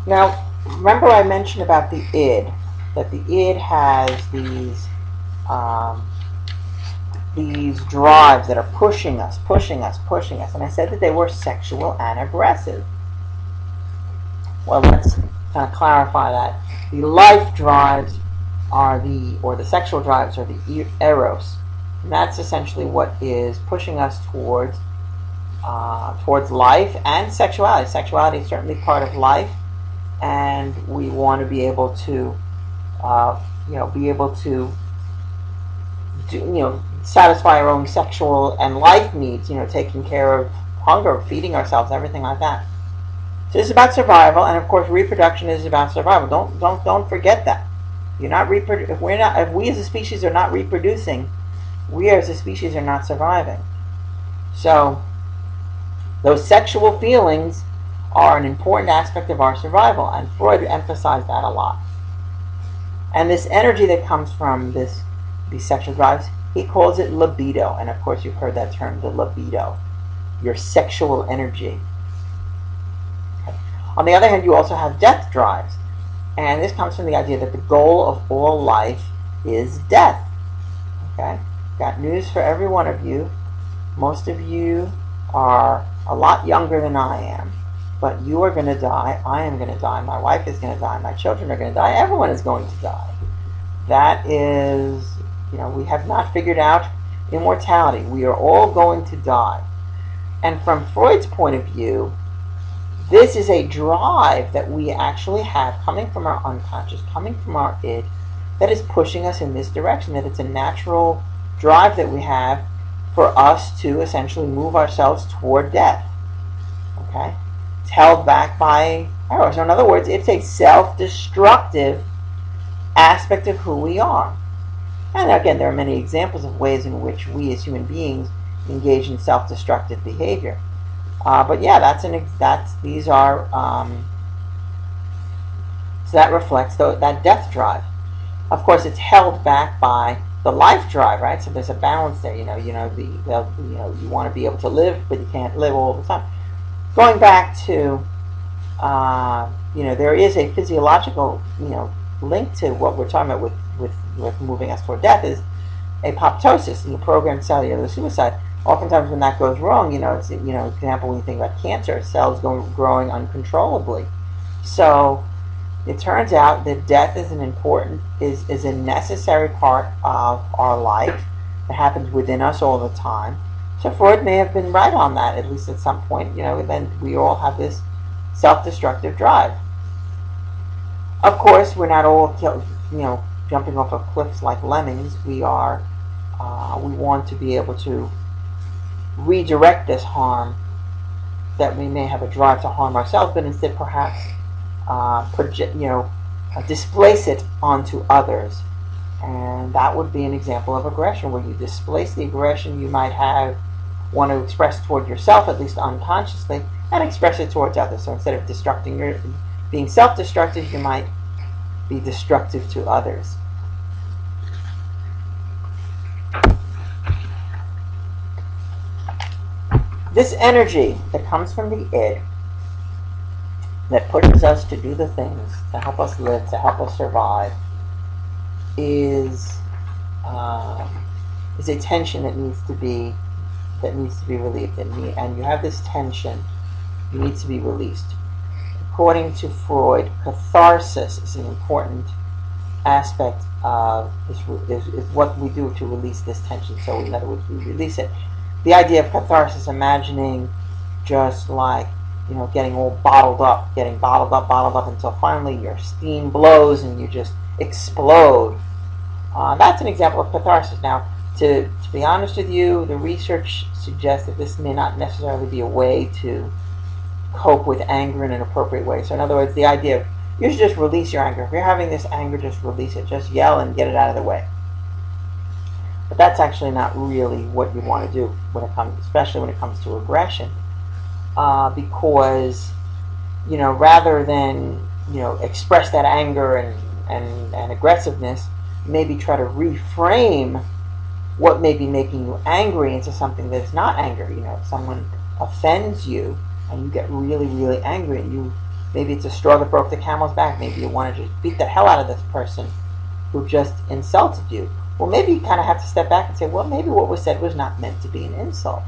Now, remember I mentioned about the id, that the id has um, these drives that are pushing us, pushing us, pushing us, and I said that they were sexual and aggressive. Well, let's kind of clarify that. The life drives or the sexual drives are the eros, and that's essentially what is pushing us towards life and sexuality. Sexuality is certainly part of life, and we want to be able to, be able to, satisfy our own sexual and life needs. Taking care of hunger, feeding ourselves, everything like that. So this is about survival, and of course, reproduction is about survival. Don't forget that. You're not if we as a species are not reproducing, we as a species are not surviving. So those sexual feelings are an important aspect of our survival, and Freud emphasized that a lot. And this energy that comes from these sexual drives, he calls it libido. And of course, you've heard that term, the libido, your sexual energy. Okay. On the other hand, you also have death drives. And this comes from the idea that the goal of all life is death. Okay? Got news for every one of you. Most of you are a lot younger than I am, but you are going to die. I am going to die. My wife is going to die. My children are going to die. Everyone is going to die. That is, we have not figured out immortality. We are all going to die. And from Freud's point of view, this is a drive that we actually have coming from our unconscious, coming from our id, that is pushing us in this direction, that it's a natural drive that we have for us to essentially move ourselves toward death. Okay? It's held back by arrows. So in other words, it's a self-destructive aspect of who we are. And again, there are many examples of ways in which we as human beings engage in self-destructive behavior. But yeah, these are so that reflects that death drive. Of course, it's held back by the life drive, right? So there's a balance there. You want to be able to live, but you can't live all the time. Going back to, there is a physiological, link to what we're talking about with moving us toward death is apoptosis, programmed cellular suicide. Oftentimes when that goes wrong, it's example when you think about cancer, cells growing uncontrollably. So it turns out that death is is a necessary part of our life. It happens within us all the time. So Freud may have been right on that, at least at some point. Then we all have this self-destructive drive. Of course, we're not all jumping off of cliffs like lemmings. We want to be able to redirect this harm, that we may have a drive to harm ourselves, but instead perhaps displace it onto others. And that would be an example of aggression, where you displace the aggression you might want to express toward yourself, at least unconsciously, and express it towards others. So instead of being self-destructive, you might be destructive to others. This energy that comes from the id, that pushes us to do the things, to help us live, to help us survive, is a tension that needs to be relieved. And you have this tension, it needs to be released. According to Freud, catharsis is an important aspect of this, is what we do to release this tension. So in other words, we release it. The idea of catharsis, imagining just like, getting all bottled up until finally your steam blows and you just explode. That's an example of catharsis. Now, to be honest with you, the research suggests that this may not necessarily be a way to cope with anger in an appropriate way. So in other words, the idea of, you should just release your anger. If you're having this anger, just release it. Just yell and get it out of the way. But that's actually not really what you want to do especially when it comes to aggression, because rather than express that anger and aggressiveness, maybe try to reframe what may be making you angry into something that is not anger. If someone offends you and you get really, really angry and you Maybe it's a straw that broke the camel's back. Maybe you want to just beat the hell out of this person who just insulted you. Well, maybe you kind of have to step back and say, well, maybe what was said was not meant to be an insult.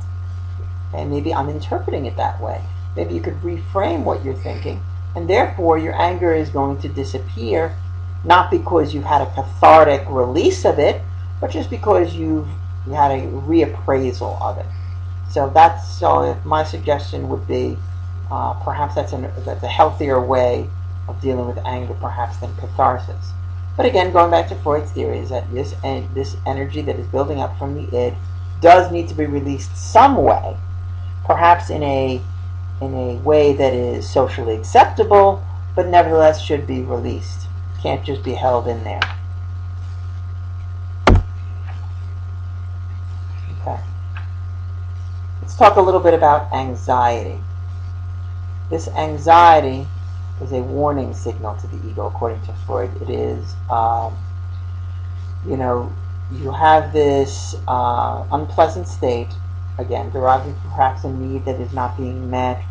And maybe I'm interpreting it that way. Maybe you could reframe what you're thinking, and therefore your anger is going to disappear, not because you've had a cathartic release of it, but just because you had a reappraisal of it. So my suggestion would be perhaps that's a healthier way of dealing with anger, perhaps, than catharsis. But again, going back to Freud's theory, is that this energy that is building up from the id does need to be released some way, perhaps in a way that is socially acceptable, but nevertheless should be released. Can't just be held in there. Okay. Let's talk a little bit about anxiety. This anxiety is a warning signal to the ego, according to Freud. It is, you have this unpleasant state, again, deriving from perhaps a need that is not being met,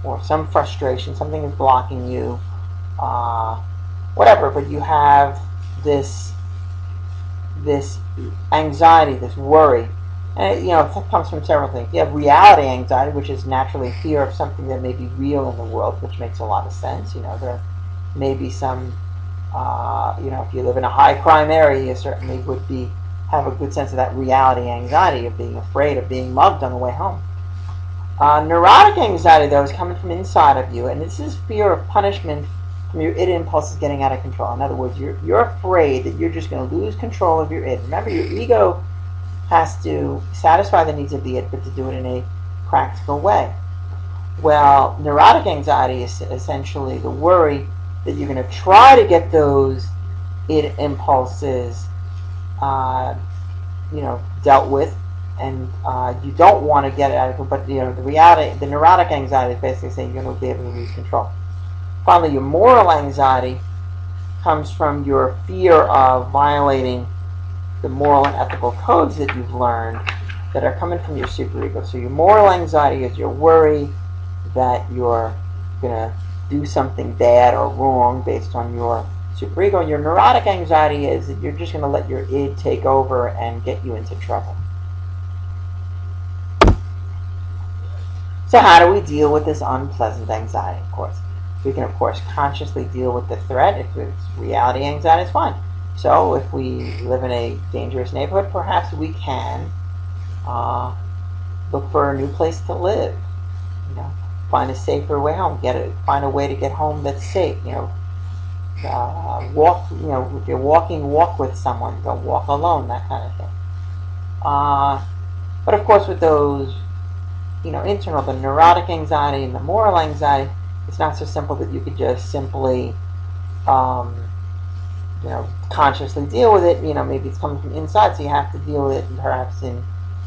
or some frustration, something is blocking you, whatever, but you have this anxiety, this worry. And it comes from several things. You have reality anxiety, which is naturally fear of something that may be real in the world, which makes a lot of sense. There may be some, if you live in a high crime area, you certainly would have a good sense of that reality anxiety, of being afraid of being mugged on the way home. Neurotic anxiety, though, is coming from inside of you, and this is fear of punishment from your id impulses getting out of control. In other words, you're afraid that you're just going to lose control of your id. Remember, your ego has to satisfy the needs of the id, but to do it in a practical way. Well, neurotic anxiety is essentially the worry that you're going to try to get those id impulses, dealt with, and you don't want to get it out of control. But the neurotic anxiety is basically saying you're going to be able to lose control. Finally, your moral anxiety comes from your fear of violating the moral and ethical codes that you've learned that are coming from your superego. So your moral anxiety is your worry that you're going to do something bad or wrong based on your superego. And your neurotic anxiety is that you're just going to let your id take over and get you into trouble. So how do we deal with this unpleasant anxiety? Of course, we can, of course, consciously deal with the threat. If it's reality anxiety, it's fine. So if we live in a dangerous neighborhood, perhaps we can look for a new place to live. Find a safer way home. Find a way to get home that's safe. Walk. If you're walking, walk with someone. Don't walk alone. That kind of thing. But of course, with those, internal, the neurotic anxiety and the moral anxiety, it's not so simple that you could just simply consciously deal with it. Maybe it's coming from inside, so you have to deal with it perhaps in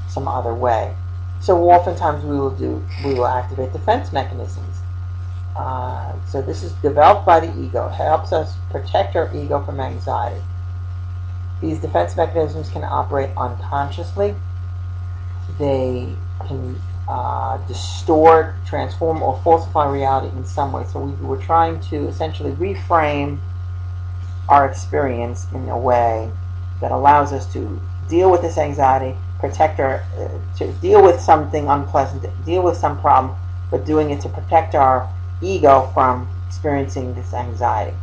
some other way. So oftentimes we will activate defense mechanisms. So this is developed by the ego. It helps us protect our ego from anxiety. These defense mechanisms can operate unconsciously. They can distort, transform, or falsify reality in some way. So we're trying to essentially reframe our experience in a way that allows us to deal with this anxiety, to deal with something unpleasant, deal with some problem, but doing it to protect our ego from experiencing this anxiety.